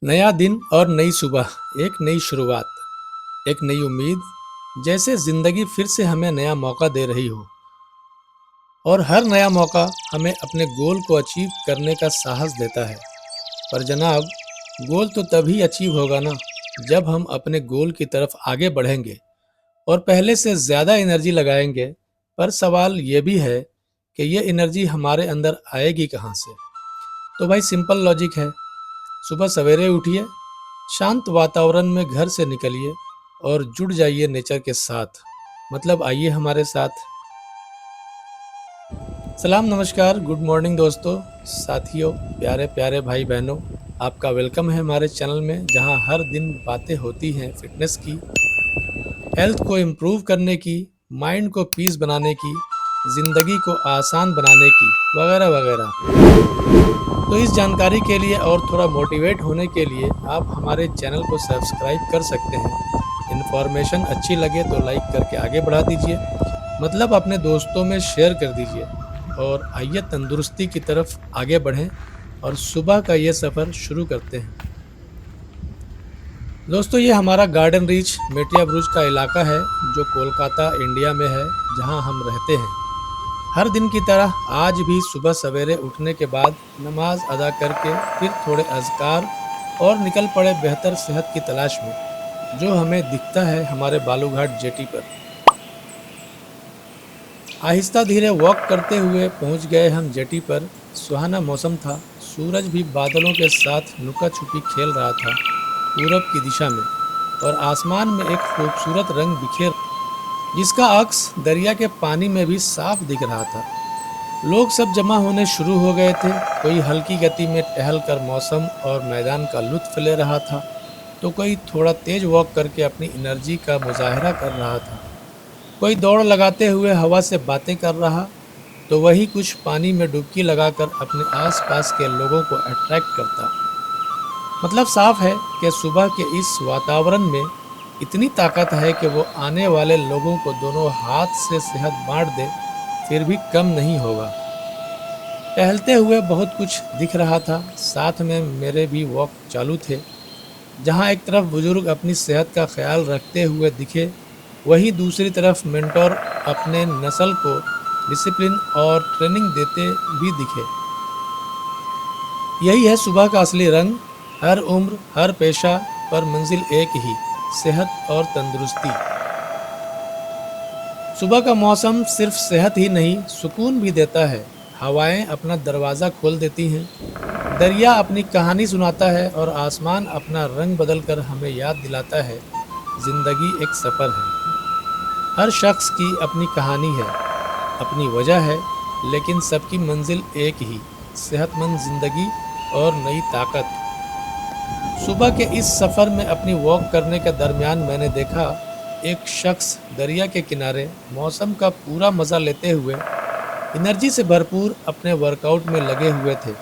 नया दिन और नई सुबह, एक नई शुरुआत, एक नई उम्मीद, जैसे जिंदगी फिर से हमें नया मौका दे रही हो। और हर नया मौका हमें अपने गोल को अचीव करने का साहस देता है। पर जनाब, गोल तो तभी अचीव होगा ना, जब हम अपने गोल की तरफ आगे बढ़ेंगे और पहले से ज़्यादा एनर्जी लगाएंगे। पर सवाल ये भी है कि ये एनर्जी हमारे अंदर आएगी कहाँ से। तो भाई सिंपल लॉजिक है। सुबह सवेरे उठिए, शांत वातावरण में घर से निकलिए और जुड़ जाइए नेचर के साथ। मतलब आइए हमारे साथ। सलाम, नमस्कार, गुड मॉर्निंग दोस्तों, साथियों, प्यारे प्यारे भाई बहनों। आपका वेलकम है हमारे चैनल में, जहां हर दिन बातें होती हैं फिटनेस की, हेल्थ को इम्प्रूव करने की, माइंड को पीस बनाने की, ज़िंदगी को आसान बनाने की, वगैरह वगैरह। तो इस जानकारी के लिए और थोड़ा मोटिवेट होने के लिए आप हमारे चैनल को सब्सक्राइब कर सकते हैं। इन्फॉर्मेशन अच्छी लगे तो लाइक करके आगे बढ़ा दीजिए, मतलब अपने दोस्तों में शेयर कर दीजिए। और आइए तंदुरुस्ती की तरफ आगे बढ़ें और सुबह का ये सफ़र शुरू करते हैं। दोस्तों, ये हमारा गार्डन रीच मेटिया ब्रुज का इलाका है, जो कोलकाता इंडिया में है, जहां हम रहते हैं। हर दिन की तरह आज भी सुबह सवेरे उठने के बाद नमाज अदा करके फिर थोड़े अज़कार और निकल पड़े बेहतर सेहत की तलाश में, जो हमें दिखता है हमारे बालूघाट जेटी पर। आहिस्ता धीरे वॉक करते हुए पहुंच गए हम जेटी पर। सुहाना मौसम था, सूरज भी बादलों के साथ लुका छुपी खेल रहा था पूरब की दिशा में, और आसमान में एक खूबसूरत रंग बिखेर, जिसका अक्स दरिया के पानी में भी साफ दिख रहा था। लोग सब जमा होने शुरू हो गए थे। कोई हल्की गति में टहल कर मौसम और मैदान का लुत्फ ले रहा था, तो कोई थोड़ा तेज वॉक करके अपनी एनर्जी का मुजाहरा कर रहा था। कोई दौड़ लगाते हुए हवा से बातें कर रहा, तो वही कुछ पानी में डुबकी लगाकर अपने आसपास के लोगों को अट्रैक्ट करता। मतलब साफ है कि सुबह के इस वातावरण में इतनी ताकत है कि वो आने वाले लोगों को दोनों हाथ से सेहत बांट दे, फिर भी कम नहीं होगा। टहलते हुए बहुत कुछ दिख रहा था, साथ में मेरे भी वॉक चालू थे। जहां एक तरफ बुजुर्ग अपनी सेहत का ख्याल रखते हुए दिखे, वहीं दूसरी तरफ मेंटोर अपने नस्ल को डिसिप्लिन और ट्रेनिंग देते भी दिखे। यही है सुबह का असली रंग। हर उम्र, हर पेशा, पर मंजिल एक ही, सेहत और तंदुरुस्ती। सुबह का मौसम सिर्फ सेहत ही नहीं, सुकून भी देता है। हवाएं अपना दरवाज़ा खोल देती हैं, दरिया अपनी कहानी सुनाता है, और आसमान अपना रंग बदलकर हमें याद दिलाता है ज़िंदगी एक सफ़र है। हर शख्स की अपनी कहानी है, अपनी वजह है, लेकिन सबकी मंजिल एक ही, सेहतमंद ज़िंदगी और नई ताकत। सुबह के इस सफ़र में अपनी वॉक करने के दरमियान मैंने देखा एक शख्स दरिया के किनारे मौसम का पूरा मज़ा लेते हुए एनर्जी से भरपूर अपने वर्कआउट में लगे हुए थे।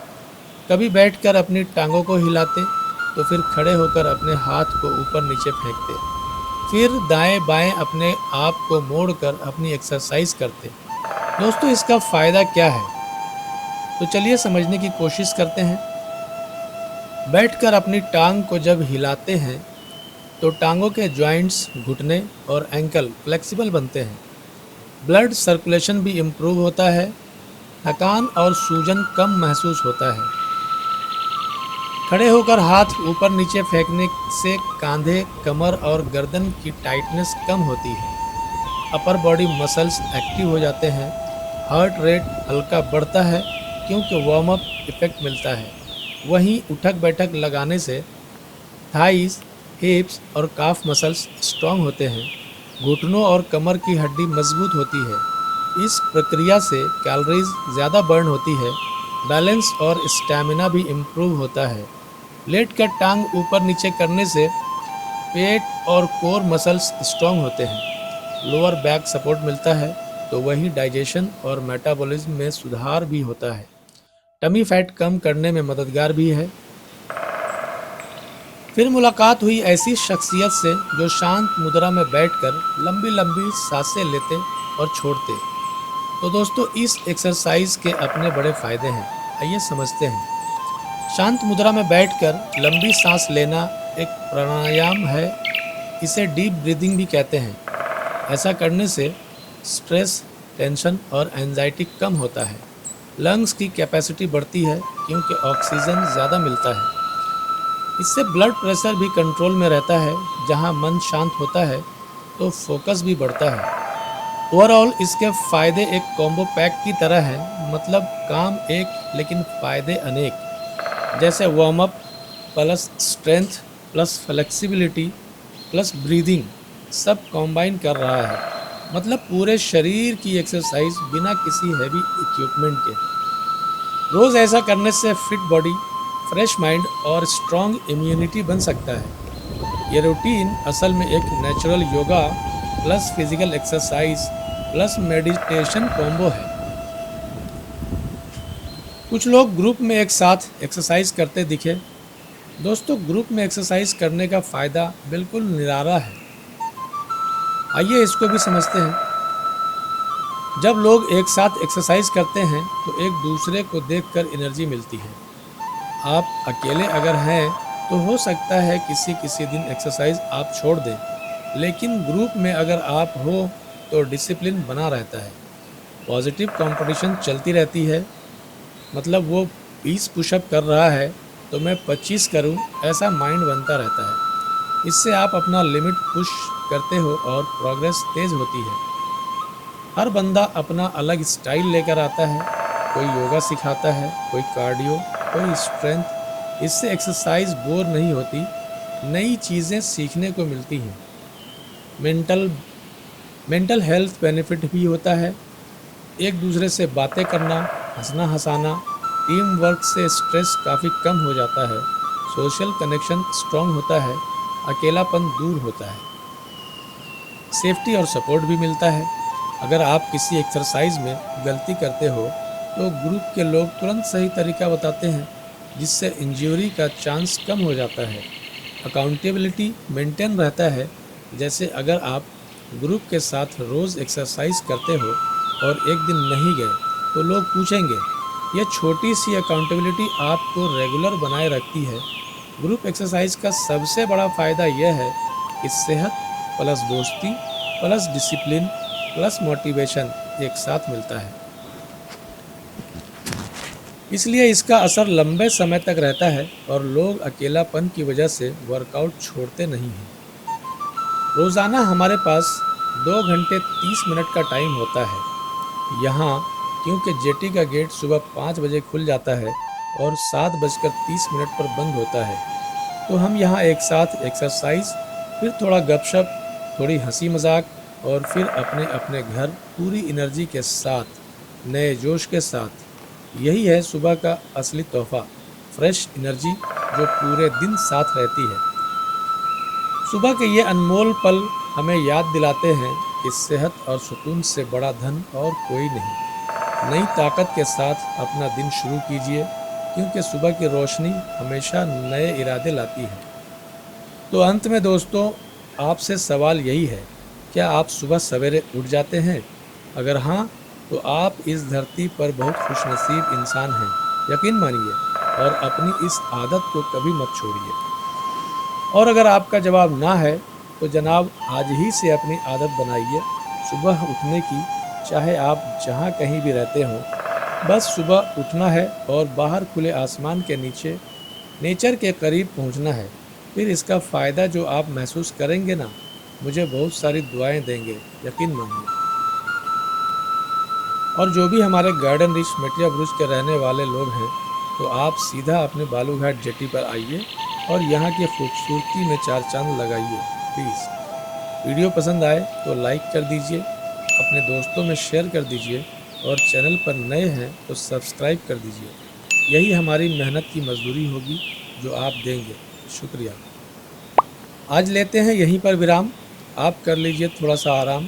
कभी बैठकर अपनी टांगों को हिलाते, तो फिर खड़े होकर अपने हाथ को ऊपर नीचे फेंकते, फिर दाएं बाएं अपने आप को मोड़कर अपनी एक्सरसाइज करते। दोस्तों, इसका फ़ायदा क्या है? तो चलिए समझने की कोशिश करते हैं। बैठकर अपनी टांग को जब हिलाते हैं, तो टांगों के जॉइंट्स, घुटने और एंकल फ्लेक्सिबल बनते हैं। ब्लड सर्कुलेशन भी इम्प्रूव होता है, थकान और सूजन कम महसूस होता है। खड़े होकर हाथ ऊपर नीचे फेंकने से कांधे, कमर और गर्दन की टाइटनेस कम होती है। अपर बॉडी मसल्स एक्टिव हो जाते हैं। हार्ट रेट हल्का बढ़ता है, क्योंकि वार्म अप इफेक्ट मिलता है। वहीं उठक बैठक लगाने से थाइस, हिप्स और काफ मसल्स स्ट्रांग होते हैं। घुटनों और कमर की हड्डी मजबूत होती है। इस प्रक्रिया से कैलोरीज ज़्यादा बर्न होती है। बैलेंस और स्टैमिना भी इम्प्रूव होता है। लेट कर टांग ऊपर नीचे करने से पेट और कोर मसल्स स्ट्रांग होते हैं। लोअर बैक सपोर्ट मिलता है, तो वही डाइजेशन और मेटाबॉलिज्म में सुधार भी होता है। टमी फैट कम करने में मददगार भी है। फिर मुलाकात हुई ऐसी शख्सियत से जो शांत मुद्रा में बैठकर लंबी लंबी सांसें लेते और छोड़ते। तो दोस्तों, इस एक्सरसाइज के अपने बड़े फायदे हैं, आइए समझते हैं। शांत मुद्रा में बैठकर लंबी सांस लेना एक प्राणायाम है। इसे डीप ब्रीदिंग भी कहते हैं। ऐसा करने से स्ट्रेस, टेंशन और एंजाइटी कम होता है। लंग्स की कैपेसिटी बढ़ती है क्योंकि ऑक्सीजन ज़्यादा मिलता है। इससे ब्लड प्रेशर भी कंट्रोल में रहता है। जहां मन शांत होता है तो फोकस भी बढ़ता है। ओवरऑल इसके फ़ायदे एक कॉम्बो पैक की तरह हैं, मतलब काम एक लेकिन फ़ायदे अनेक। जैसे warm up plus strength plus flexibility plus breathing सब कंबाइन कर रहा है। मतलब पूरे शरीर की एक्सरसाइज बिना किसी हैवी इक्विपमेंट के। रोज़ ऐसा करने से फिट बॉडी, फ्रेश माइंड और स्ट्रॉन्ग इम्यूनिटी बन सकता है। ये रूटीन असल में एक natural yoga plus physical exercise plus meditation combo है। कुछ लोग ग्रुप में एक साथ एक्सरसाइज करते दिखे। दोस्तों, ग्रुप में एक्सरसाइज करने का फ़ायदा बिल्कुल निराला है। आइए इसको भी समझते हैं। जब लोग एक साथ एक्सरसाइज करते हैं तो एक दूसरे को देखकर एनर्जी मिलती है। आप अकेले अगर हैं तो हो सकता है किसी किसी दिन एक्सरसाइज आप छोड़ दें, लेकिन ग्रुप में अगर आप हो तो डिसिप्लिन बना रहता है। पॉजिटिव कंपटीशन चलती रहती है। मतलब वो 20 पुशअप कर रहा है तो मैं 25 करूं, ऐसा माइंड बनता रहता है। इससे आप अपना लिमिट पुश करते हो और प्रोग्रेस तेज़ होती है। हर बंदा अपना अलग स्टाइल लेकर आता है। कोई योगा सिखाता है, कोई कार्डियो, कोई स्ट्रेंथ। इससे एक्सरसाइज बोर नहीं होती, नई चीज़ें सीखने को मिलती हैं। मेंटल हेल्थ बेनिफिट भी होता है। एक दूसरे से बातें करना, हंसना हंसाना, टीम वर्क से स्ट्रेस काफ़ी कम हो जाता है। सोशल कनेक्शन स्ट्रांग होता है, अकेलापन दूर होता है। सेफ्टी और सपोर्ट भी मिलता है। अगर आप किसी एक्सरसाइज में गलती करते हो तो ग्रुप के लोग तुरंत सही तरीका बताते हैं, जिससे इंजरी का चांस कम हो जाता है। अकाउंटेबिलिटी मेंटेन रहता है। जैसे अगर आप ग्रुप के साथ रोज़ एक्सरसाइज करते हो और एक दिन नहीं गए तो लोग पूछेंगे। यह छोटी सी अकाउंटेबिलिटी आपको रेगुलर बनाए रखती है। ग्रुप एक्सरसाइज का सबसे बड़ा फ़ायदा यह है कि सेहत प्लस दोस्ती प्लस डिसिप्लिन प्लस मोटिवेशन एक साथ मिलता है। इसलिए इसका असर लंबे समय तक रहता है और लोग अकेलापन की वजह से वर्कआउट छोड़ते नहीं हैं। रोज़ाना हमारे पास 2 घंटे 30 मिनट का टाइम होता है यहाँ, क्योंकि जेटी का गेट सुबह 5 बजे खुल जाता है और 7:30 पर बंद होता है। तो हम यहाँ एक साथ एक्सरसाइज, फिर थोड़ा गपशप, थोड़ी हंसी मजाक और फिर अपने अपने घर पूरी एनर्जी के साथ, नए जोश के साथ। यही है सुबह का असली तोहफा, फ्रेश एनर्जी जो पूरे दिन साथ रहती है। सुबह के ये अनमोल पल हमें याद दिलाते हैं कि सेहत और सुकून से बड़ा धन और कोई नहीं। नई ताकत के साथ अपना दिन शुरू कीजिए, क्योंकि सुबह की रोशनी हमेशा नए इरादे लाती है। तो अंत में दोस्तों, आपसे सवाल यही है, क्या आप सुबह सवेरे उठ जाते हैं? अगर हाँ, तो आप इस धरती पर बहुत खुशनसीब इंसान हैं। यकीन मानिए और अपनी इस आदत को कभी मत छोड़िए। और अगर आपका जवाब ना है तो जनाब आज ही से अपनी आदत बनाइए सुबह उठने की। चाहे आप जहाँ कहीं भी रहते हों, बस सुबह उठना है और बाहर खुले आसमान के नीचे नेचर के करीब पहुँचना है। फिर इसका फ़ायदा जो आप महसूस करेंगे ना, मुझे बहुत सारी दुआएं देंगे, यकीन मानिए। और जो भी हमारे गार्डन रिच मेटिया ब्रुज के रहने वाले लोग हैं, तो आप सीधा अपने बालूघाट जेटी पर आइए और यहाँ की खूबसूरती में 4 चांद लगाइए प्लीज़। वीडियो पसंद आए तो लाइक कर दीजिए, अपने दोस्तों में शेयर कर दीजिए और चैनल पर नए हैं तो सब्सक्राइब कर दीजिए। यही हमारी मेहनत की मजदूरी होगी जो आप देंगे। शुक्रिया। आज लेते हैं यहीं पर विराम। आप कर लीजिए थोड़ा सा आराम।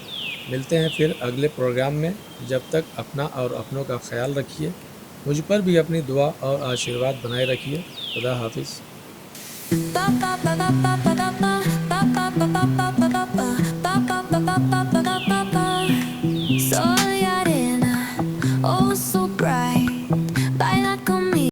मिलते हैं फिर अगले प्रोग्राम में। जब तक अपना और अपनों का ख्याल रखिए। मुझ पर भी अपनी दुआ और आशीर्वाद बनाए रखिए। खुदा हाफिज़। So